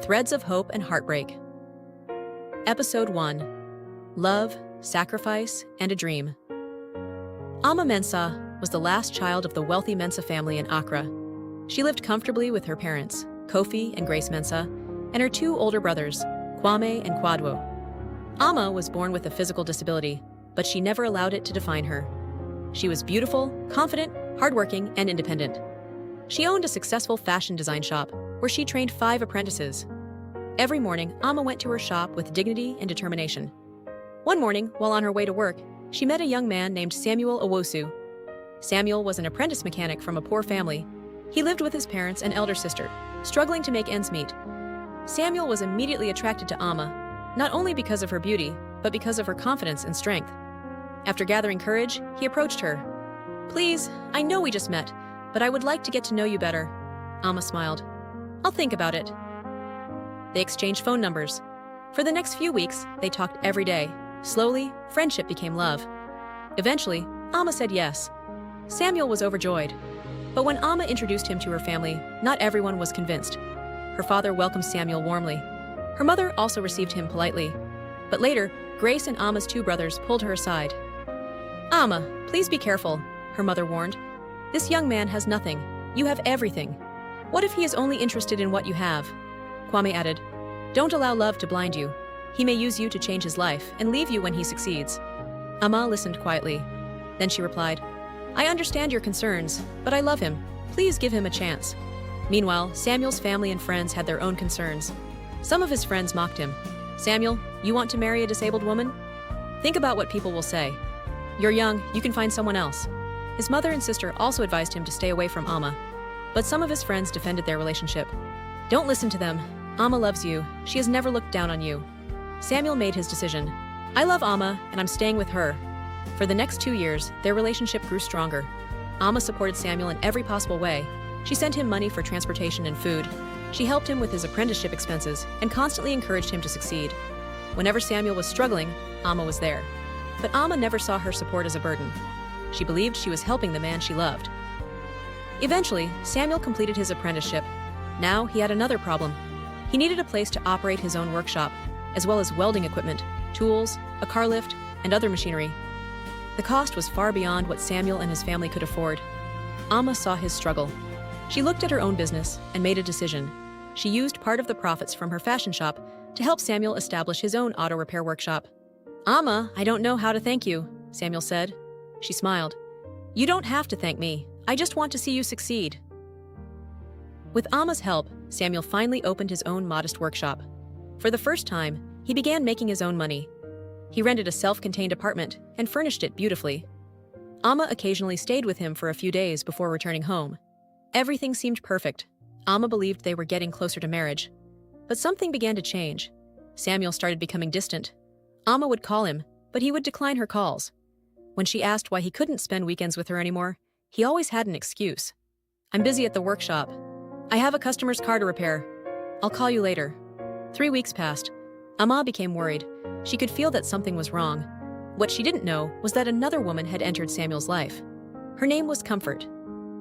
Threads of Hope and Heartbreak. Episode 1. Love, Sacrifice, and a Dream. Amma Mensah was the last child of the wealthy Mensah family in Accra. She lived comfortably with her parents, Kofi and Grace Mensah, and her two older brothers, Kwame and Kwadwo. Amma was born with a physical disability, but she never allowed it to define her. She was beautiful, confident, hardworking, and independent. She owned a successful fashion design shop where she trained 5 apprentices. Every morning, Amma went to her shop with dignity and determination. One morning, while on her way to work, she met a young man named Samuel Owosu. Samuel was an apprentice mechanic from a poor family. He lived with his parents and elder sister, struggling to make ends meet. Samuel was immediately attracted to Amma, not only because of her beauty, but because of her confidence and strength. After gathering courage, he approached her. "Please, I know we just met, but I would like to get to know you better." Amma smiled. "I'll think about it." They exchanged phone numbers. For the next few weeks, they talked every day. Slowly, friendship became love. Eventually, Amma said yes. Samuel was overjoyed. But when Amma introduced him to her family, not everyone was convinced. Her father welcomed Samuel warmly. Her mother also received him politely. But later, Grace and Amma's 2 brothers pulled her aside. "Amma, please be careful," her mother warned. "This young man has nothing. You have everything. What if he is only interested in what you have?" Kwame added, "Don't allow love to blind you. He may use you to change his life and leave you when he succeeds." Amma listened quietly. Then she replied, "I understand your concerns, but I love him. Please give him a chance." Meanwhile, Samuel's family and friends had their own concerns. Some of his friends mocked him. "Samuel, you want to marry a disabled woman? Think about what people will say. You're young, you can find someone else." His mother and sister also advised him to stay away from Amma. But some of his friends defended their relationship. "Don't listen to them. Amma loves you. She has never looked down on you." Samuel made his decision. "I love Amma, and I'm staying with her." For the next 2 years, their relationship grew stronger. Amma supported Samuel in every possible way. She sent him money for transportation and food. She helped him with his apprenticeship expenses and constantly encouraged him to succeed. Whenever Samuel was struggling, Amma was there. But Amma never saw her support as a burden. She believed she was helping the man she loved. Eventually, Samuel completed his apprenticeship. Now he had another problem. He needed a place to operate his own workshop, as well as welding equipment, tools, a car lift, and other machinery. The cost was far beyond what Samuel and his family could afford. Amma saw his struggle. She looked at her own business and made a decision. She used part of the profits from her fashion shop to help Samuel establish his own auto repair workshop. "Amma, I don't know how to thank you," Samuel said. She smiled. "You don't have to thank me. I just want to see you succeed." With Amma's help, Samuel finally opened his own modest workshop. For the first time, he began making his own money. He rented a self-contained apartment and furnished it beautifully. Amma occasionally stayed with him for a few days before returning home. Everything seemed perfect. Amma believed they were getting closer to marriage. But something began to change. Samuel started becoming distant. Amma would call him, but he would decline her calls. When she asked why he couldn't spend weekends with her anymore, he always had an excuse. "I'm busy at the workshop. I have a customer's car to repair. I'll call you later." 3 weeks passed. Amma became worried. She could feel that something was wrong. What she didn't know was that another woman had entered Samuel's life. Her name was Comfort.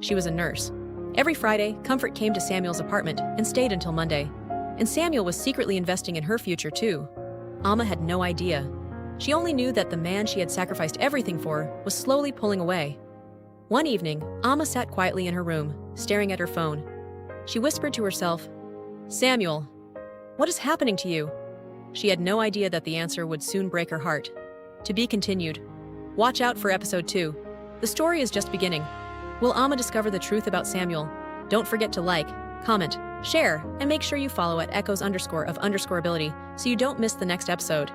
She was a nurse. Every Friday, Comfort came to Samuel's apartment and stayed until Monday. And Samuel was secretly investing in her future too. Amma had no idea. She only knew that the man she had sacrificed everything for was slowly pulling away. One evening, Amma sat quietly in her room, staring at her phone. She whispered to herself, "Samuel, what is happening to you?" She had no idea that the answer would soon break her heart. To be continued. Watch out for episode 2. The story is just beginning. Will Amma discover the truth about Samuel? Don't forget to like, comment, share, and make sure you follow at echoes_of_ability so you don't miss the next episode.